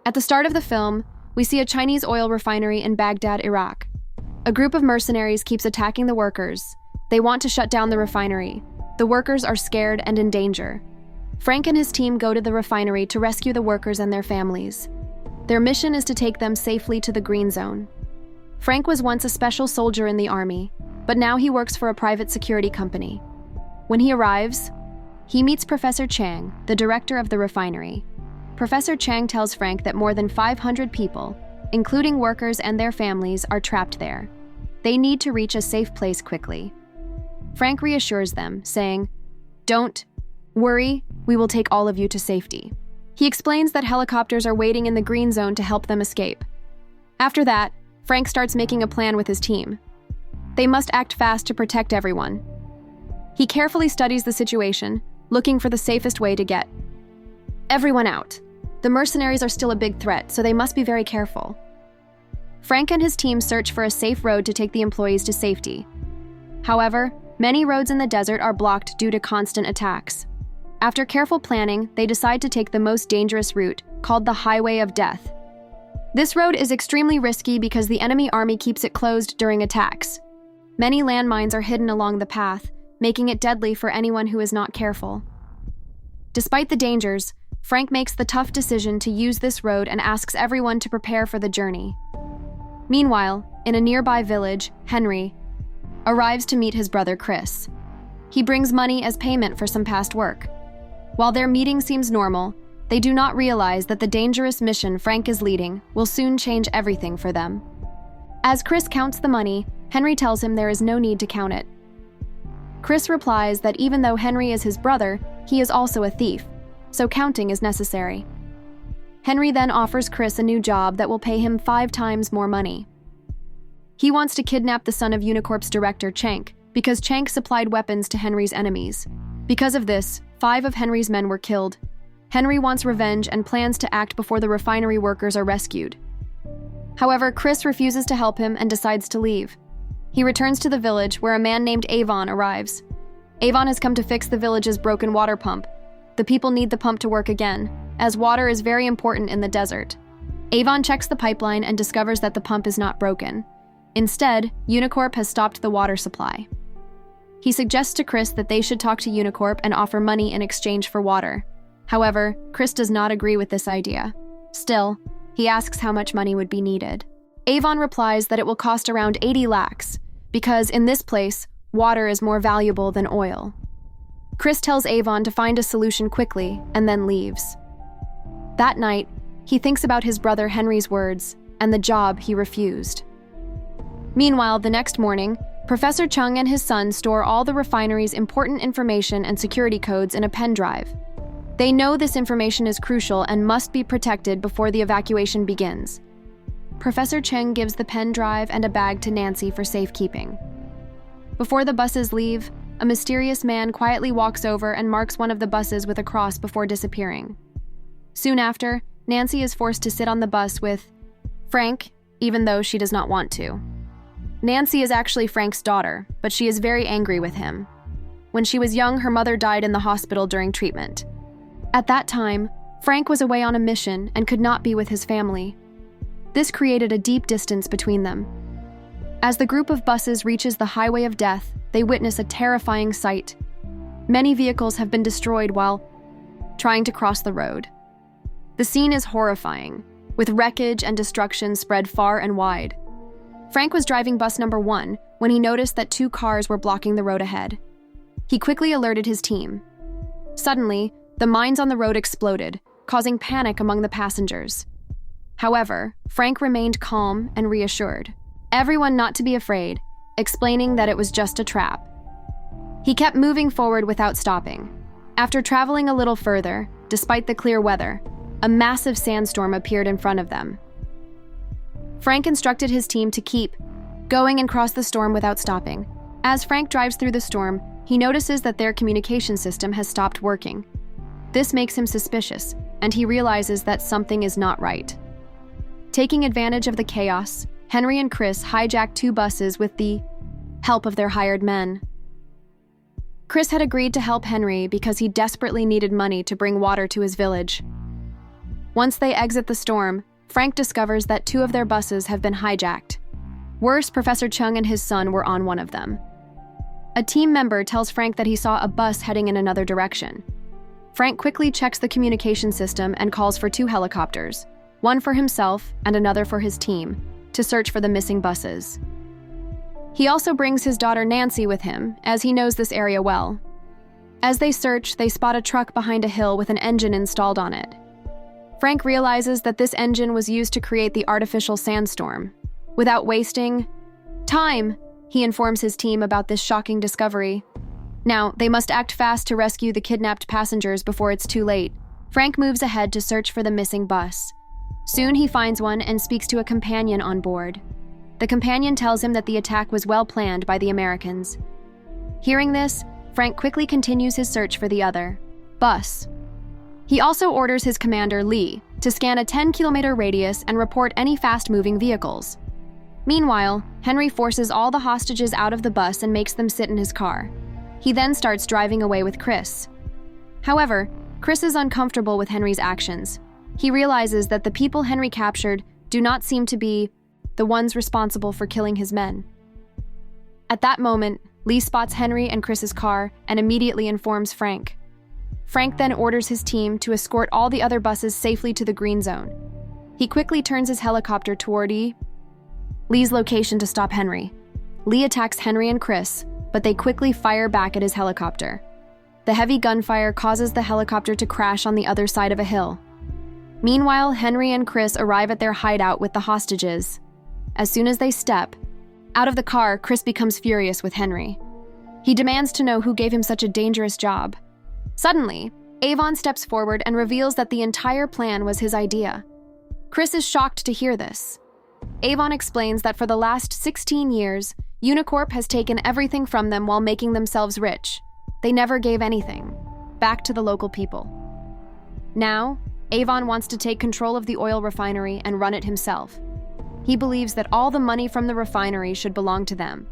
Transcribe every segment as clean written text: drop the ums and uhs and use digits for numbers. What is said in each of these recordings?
At the start of the film, we see a Chinese oil refinery in Baghdad, Iraq. A group of mercenaries keeps attacking the workers. They want to shut down the refinery. The workers are scared and in danger. Frank and his team go to the refinery to rescue the workers and their families. Their mission is to take them safely to the green zone. Frank was once a special soldier in the army, but now he works for a private security company. When he arrives, he meets Professor Chang, the director of the refinery. Professor Chang tells Frank that more than 500 people, including workers and their families, are trapped there. They need to reach a safe place quickly. Frank reassures them, saying, "Don't worry, we will take all of you to safety." He explains that helicopters are waiting in the green zone to help them escape. After that, Frank starts making a plan with his team. They must act fast to protect everyone. He carefully studies the situation, looking for the safest way to get everyone out. The mercenaries are still a big threat, so they must be very careful. Frank and his team search for a safe road to take the employees to safety. However, many roads in the desert are blocked due to constant attacks. After careful planning, they decide to take the most dangerous route, called the Highway of Death. This road is extremely risky because the enemy army keeps it closed during attacks. Many landmines are hidden along the path, making it deadly for anyone who is not careful. Despite the dangers, Frank makes the tough decision to use this road and asks everyone to prepare for the journey. Meanwhile, in a nearby village, Henry arrives to meet his brother Chris. He brings money as payment for some past work. While their meeting seems normal, they do not realize that the dangerous mission Frank is leading will soon change everything for them. As Chris counts the money, Henry tells him there is no need to count it. Chris replies that even though Henry is his brother, he is also a thief, so counting is necessary. Henry then offers Chris a new job that will pay him 5 times more money. He wants to kidnap the son of Unicorp's director, Chank, because Chank supplied weapons to Henry's enemies. Because of this, 5 of Henry's men were killed. Henry wants revenge and plans to act before the refinery workers are rescued. However, Chris refuses to help him and decides to leave. He returns to the village where a man named Avon arrives. Avon has come to fix the village's broken water pump. The people need the pump to work again, as water is very important in the desert. Avon checks the pipeline and discovers that the pump is not broken. Instead, Unicorp has stopped the water supply. He suggests to Chris that they should talk to Unicorp and offer money in exchange for water. However, Chris does not agree with this idea. Still, he asks how much money would be needed. Avon replies that it will cost around 80 lakhs, because in this place, water is more valuable than oil. Chris tells Avon to find a solution quickly and then leaves. That night, he thinks about his brother Henry's words and the job he refused. Meanwhile, the next morning, Professor Chung and his son store all the refinery's important information and security codes in a pen drive. They know this information is crucial and must be protected before the evacuation begins. Professor Cheng gives the pen drive and a bag to Nancy for safekeeping. Before the buses leave, a mysterious man quietly walks over and marks one of the buses with a cross before disappearing. Soon after, Nancy is forced to sit on the bus with Frank, even though she does not want to. Nancy is actually Frank's daughter, but she is very angry with him. When she was young, her mother died in the hospital during treatment. At that time, Frank was away on a mission and could not be with his family. This created a deep distance between them. As the group of buses reaches the Highway of Death, they witness a terrifying sight. Many vehicles have been destroyed while trying to cross the road. The scene is horrifying, with wreckage and destruction spread far and wide. Frank was driving bus number 1 when he noticed that 2 cars were blocking the road ahead. He quickly alerted his team. Suddenly, the mines on the road exploded, causing panic among the passengers. However, Frank remained calm and reassured everyone not to be afraid, explaining that it was just a trap. He kept moving forward without stopping. After traveling a little further, despite the clear weather, a massive sandstorm appeared in front of them. Frank instructed his team to keep going and cross the storm without stopping. As Frank drives through the storm, he notices that their communication system has stopped working. This makes him suspicious, and he realizes that something is not right. Taking advantage of the chaos, Henry and Chris hijack 2 buses with the help of their hired men. Chris had agreed to help Henry because he desperately needed money to bring water to his village. Once they exit the storm, Frank discovers that 2 of their buses have been hijacked. Worse, Professor Chung and his son were on one of them. A team member tells Frank that he saw a bus heading in another direction. Frank quickly checks the communication system and calls for 2 helicopters, one for himself and another for his team, to search for the missing buses. He also brings his daughter Nancy with him, as he knows this area well. As they search, they spot a truck behind a hill with an engine installed on it. Frank realizes that this engine was used to create the artificial sandstorm. Without wasting time, he informs his team about this shocking discovery. Now, they must act fast to rescue the kidnapped passengers before it's too late. Frank moves ahead to search for the missing bus. Soon he finds one and speaks to a companion on board. The companion tells him that the attack was well planned by the Americans. Hearing this, Frank quickly continues his search for the other bus. He also orders his commander, Lee, to scan a 10-kilometer radius and report any fast-moving vehicles. Meanwhile, Henry forces all the hostages out of the bus and makes them sit in his car. He then starts driving away with Chris. However, Chris is uncomfortable with Henry's actions. He realizes that the people Henry captured do not seem to be the ones responsible for killing his men. At that moment, Lee spots Henry and Chris's car and immediately informs Frank. Frank then orders his team to escort all the other buses safely to the green zone. He quickly turns his helicopter toward Lee's location to stop Henry. Lee attacks Henry and Chris, but they quickly fire back at his helicopter. The heavy gunfire causes the helicopter to crash on the other side of a hill. Meanwhile, Henry and Chris arrive at their hideout with the hostages. As soon as they step out of the car, Chris becomes furious with Henry. He demands to know who gave him such a dangerous job. Suddenly, Avon steps forward and reveals that the entire plan was his idea. Chris is shocked to hear this. Avon explains that for the last 16 years, Unicorp has taken everything from them while making themselves rich. They never gave anything back to the local people. Now, Avon wants to take control of the oil refinery and run it himself. He believes that all the money from the refinery should belong to them.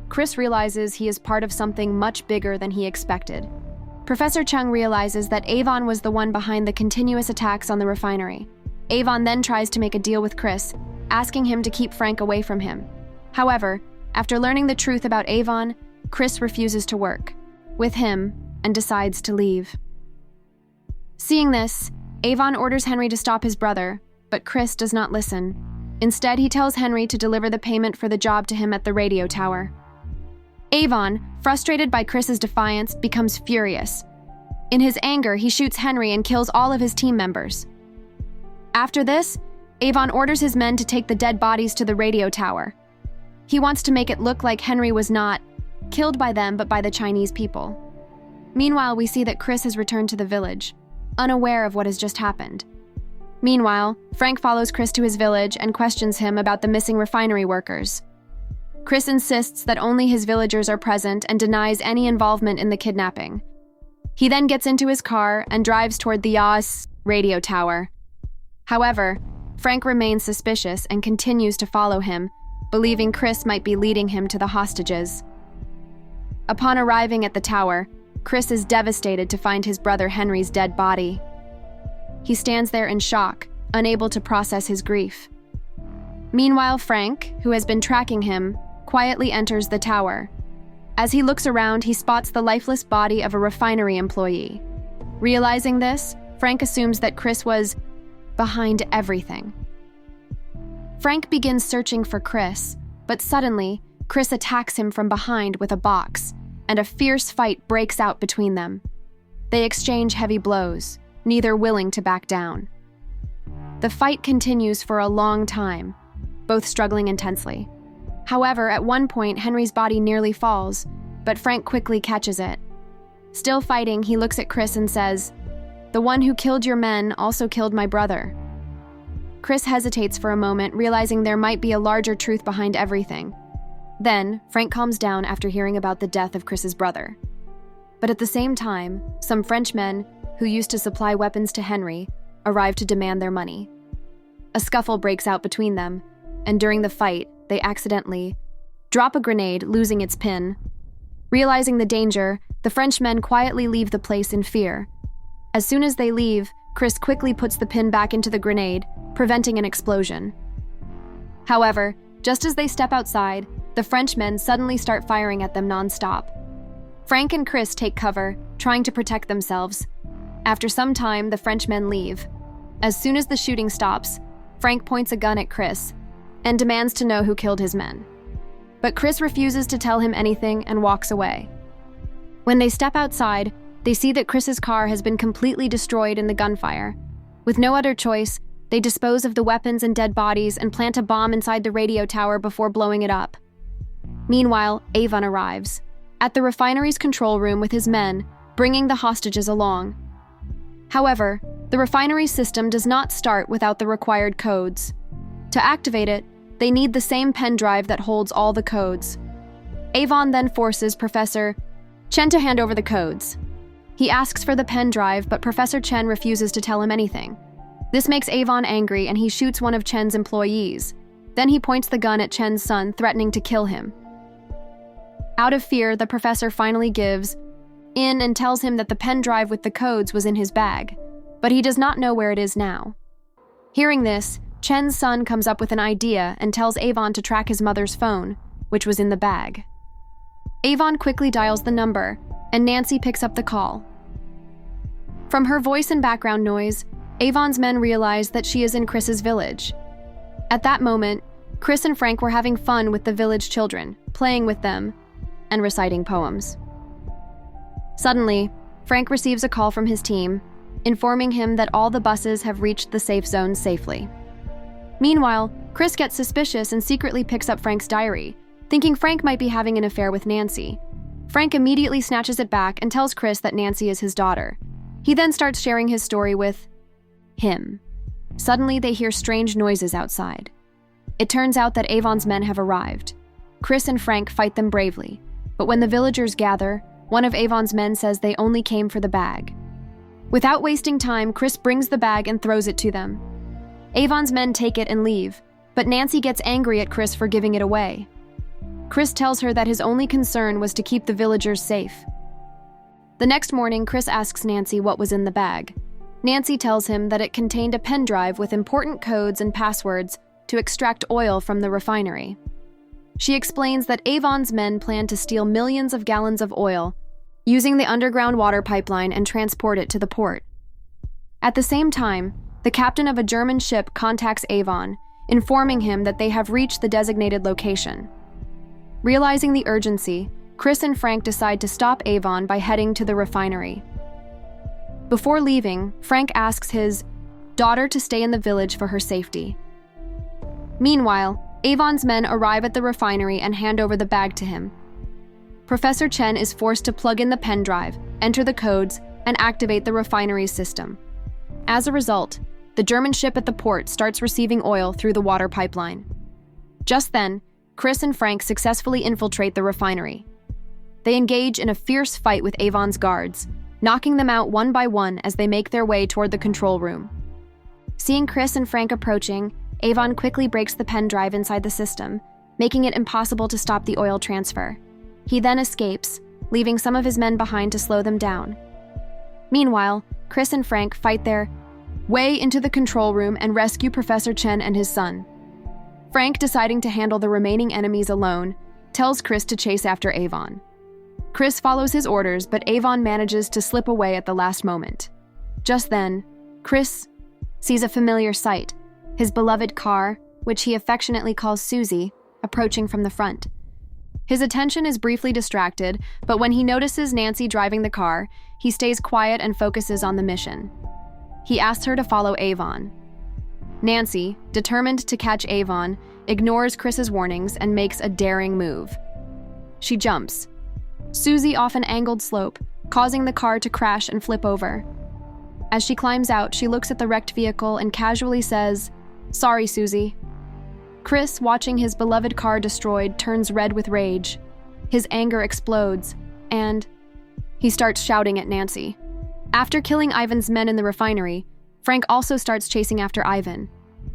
Chris realizes he is part of something much bigger than he expected. Professor Chung realizes that Avon was the one behind the continuous attacks on the refinery. Avon then tries to make a deal with Chris, asking him to keep Frank away from him. However, after learning the truth about Avon, Chris refuses to work with him and decides to leave. Seeing this, Avon orders Henry to stop his brother, but Chris does not listen. Instead, he tells Henry to deliver the payment for the job to him at the radio tower. Avon, frustrated by Chris's defiance, becomes furious. In his anger, he shoots Henry and kills all of his team members. After this, Avon orders his men to take the dead bodies to the radio tower. He wants to make it look like Henry was not killed by them but by the Chinese people. Meanwhile, we see that Chris has returned to the village, unaware of what has just happened. Meanwhile, Frank follows Chris to his village and questions him about the missing refinery workers. Chris insists that only his villagers are present and denies any involvement in the kidnapping. He then gets into his car and drives toward the radio tower. However, Frank remains suspicious and continues to follow him, believing Chris might be leading him to the hostages. Upon arriving at the tower, Chris is devastated to find his brother Henry's dead body. He stands there in shock, unable to process his grief. Meanwhile, Frank, who has been tracking him, quietly enters the tower. As he looks around, he spots the lifeless body of a refinery employee. Realizing this, Frank assumes that Chris was behind everything. Frank begins searching for Chris, but suddenly, Chris attacks him from behind with a box, and a fierce fight breaks out between them. They exchange heavy blows, neither willing to back down. The fight continues for a long time, both struggling intensely. However, at one point, Henry's body nearly falls, but Frank quickly catches it. Still fighting, he looks at Chris and says, "The one who killed your men also killed my brother." Chris hesitates for a moment, realizing there might be a larger truth behind everything. Then, Frank calms down after hearing about the death of Chris's brother. But at the same time, some Frenchmen, who used to supply weapons to Henry, arrive to demand their money. A scuffle breaks out between them, and during the fight, they accidentally drop a grenade, losing its pin. Realizing the danger, the Frenchmen quietly leave the place in fear. As soon as they leave, Chris quickly puts the pin back into the grenade, preventing an explosion. However, just as they step outside, the Frenchmen suddenly start firing at them non-stop. Frank and Chris take cover, trying to protect themselves. After some time, the Frenchmen leave. As soon as the shooting stops, Frank points a gun at Chris and demands to know who killed his men. But Chris refuses to tell him anything and walks away. When they step outside, they see that Chris's car has been completely destroyed in the gunfire. With no other choice, they dispose of the weapons and dead bodies and plant a bomb inside the radio tower before blowing it up. Meanwhile, Avon arrives at the refinery's control room with his men, bringing the hostages along. However, the refinery system does not start without the required codes. To activate it, they need the same pen drive that holds all the codes. Avon then forces Professor Chen to hand over the codes. He asks for the pen drive, but Professor Chen refuses to tell him anything. This makes Avon angry and he shoots one of Chen's employees. Then he points the gun at Chen's son, threatening to kill him. Out of fear, the professor finally gives in and tells him that the pen drive with the codes was in his bag, but he does not know where it is now. Hearing this, Chen's son comes up with an idea and tells Avon to track his mother's phone, which was in the bag. Avon quickly dials the number, and Nancy picks up the call. From her voice and background noise, Avon's men realize that she is in Chris's village. At that moment, Chris and Frank were having fun with the village children, playing with them, and reciting poems. Suddenly, Frank receives a call from his team, informing him that all the buses have reached the safe zone safely. Meanwhile, Chris gets suspicious and secretly picks up Frank's diary, thinking Frank might be having an affair with Nancy. Frank immediately snatches it back and tells Chris that Nancy is his daughter. He then starts sharing his story with him. Suddenly, they hear strange noises outside. It turns out that Avon's men have arrived. Chris and Frank fight them bravely, but when the villagers gather, one of Avon's men says they only came for the bag. Without wasting time, Chris brings the bag and throws it to them. Avon's men take it and leave, but Nancy gets angry at Chris for giving it away. Chris tells her that his only concern was to keep the villagers safe. The next morning, Chris asks Nancy what was in the bag. Nancy tells him that it contained a pen drive with important codes and passwords to extract oil from the refinery. She explains that Avon's men plan to steal millions of gallons of oil, using the underground water pipeline and transport it to the port. At the same time, the captain of a German ship contacts Avon, informing him that they have reached the designated location. Realizing the urgency, Chris and Frank decide to stop Avon by heading to the refinery. Before leaving, Frank asks his daughter to stay in the village for her safety. Meanwhile, Avon's men arrive at the refinery and hand over the bag to him. Professor Chen is forced to plug in the pen drive, enter the codes, and activate the refinery's system. As a result, the German ship at the port starts receiving oil through the water pipeline. Just then, Chris and Frank successfully infiltrate the refinery. They engage in a fierce fight with Avon's guards, knocking them out one by one as they make their way toward the control room. Seeing Chris and Frank approaching, Avon quickly breaks the pen drive inside the system, making it impossible to stop the oil transfer. He then escapes, leaving some of his men behind to slow them down. Meanwhile, Chris and Frank fight their way into the control room and rescue Professor Chen and his son. Frank, deciding to handle the remaining enemies alone, tells Chris to chase after Avon. Chris follows his orders, but Avon manages to slip away at the last moment. Just then, Chris sees a familiar sight, his beloved car, which he affectionately calls Susie, approaching from the front. His attention is briefly distracted, but when he notices Nancy driving the car, he stays quiet and focuses on the mission. He asks her to follow Avon. Nancy, determined to catch Avon, ignores Chris's warnings and makes a daring move. She jumps Susie off an angled slope, causing the car to crash and flip over. As she climbs out, she looks at the wrecked vehicle and casually says, "Sorry, Susie." Chris, watching his beloved car destroyed, turns red with rage. His anger explodes, and he starts shouting at Nancy. After killing Ivan's men in the refinery, Frank also starts chasing after Ivan.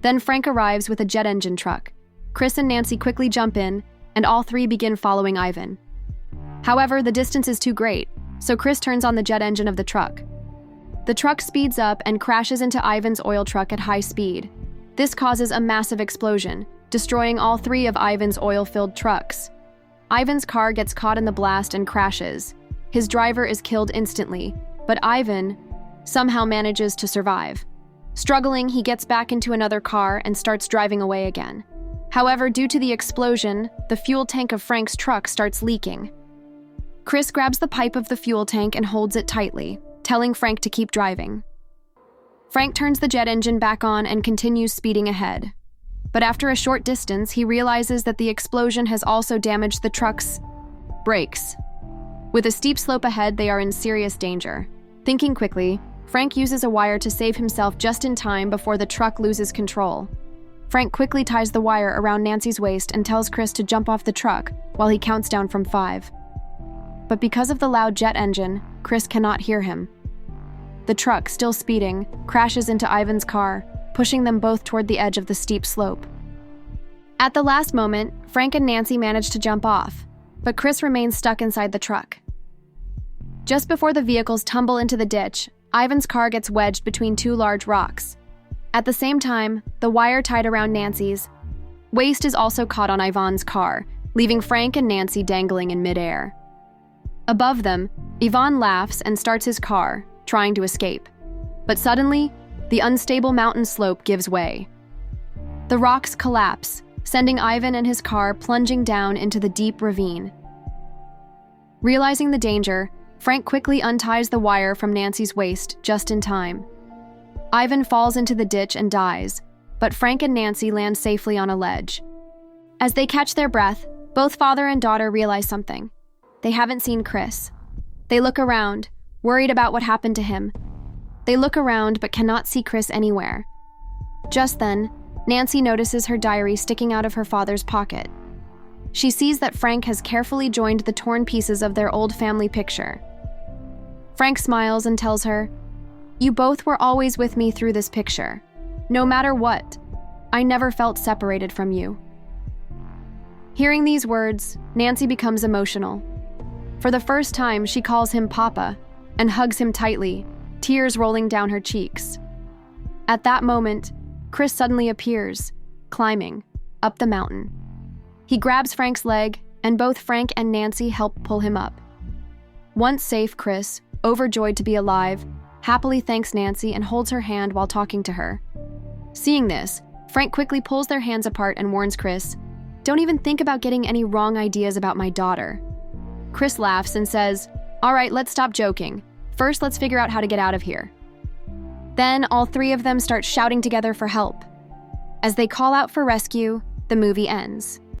Then Frank arrives with a jet engine truck. Chris and Nancy quickly jump in, and all three begin following Ivan. However, the distance is too great, so Chris turns on the jet engine of the truck. The truck speeds up and crashes into Ivan's oil truck at high speed. This causes a massive explosion, destroying all three of Ivan's oil-filled trucks. Ivan's car gets caught in the blast and crashes. His driver is killed instantly, but Ivan somehow manages to survive. Struggling, he gets back into another car and starts driving away again. However, due to the explosion, the fuel tank of Frank's truck starts leaking. Chris grabs the pipe of the fuel tank and holds it tightly, telling Frank to keep driving. Frank turns the jet engine back on and continues speeding ahead. But after a short distance, he realizes that the explosion has also damaged the truck's brakes. With a steep slope ahead, they are in serious danger. Thinking quickly, Frank uses a wire to save himself just in time before the truck loses control. Frank quickly ties the wire around Nancy's waist and tells Chris to jump off the truck while he counts down from 5. But because of the loud jet engine, Chris cannot hear him. The truck, still speeding, crashes into Ivan's car, pushing them both toward the edge of the steep slope. At the last moment, Frank and Nancy manage to jump off, but Chris remains stuck inside the truck. Just before the vehicles tumble into the ditch, Ivan's car gets wedged between two large rocks. At the same time, the wire tied around Nancy's waist is also caught on Ivan's car, leaving Frank and Nancy dangling in midair. Above them, Ivan laughs and starts his car, trying to escape. But suddenly, the unstable mountain slope gives way. The rocks collapse, sending Ivan and his car plunging down into the deep ravine. Realizing the danger, Frank quickly unties the wire from Nancy's waist just in time. Ivan falls into the ditch and dies, but Frank and Nancy land safely on a ledge. As they catch their breath, both father and daughter realize something. They haven't seen Chris. They look around, worried about what happened to him. They look around but cannot see Chris anywhere. Just then, Nancy notices her diary sticking out of her father's pocket. She sees that Frank has carefully joined the torn pieces of their old family picture. Frank smiles and tells her, "You both were always with me through this picture. No matter what, I never felt separated from you." Hearing these words, Nancy becomes emotional. For the first time, she calls him Papa and hugs him tightly, tears rolling down her cheeks. At that moment, Chris suddenly appears, climbing up the mountain. He grabs Frank's leg, and both Frank and Nancy help pull him up. Once safe, Chris, overjoyed to be alive, happily thanks Nancy and holds her hand while talking to her. Seeing this, Frank quickly pulls their hands apart and warns Chris, "Don't even think about getting any wrong ideas about my daughter." Chris laughs and says, "All right, let's stop joking. First, let's figure out how to get out of here." Then, all three of them start shouting together for help. As they call out for rescue, the movie ends.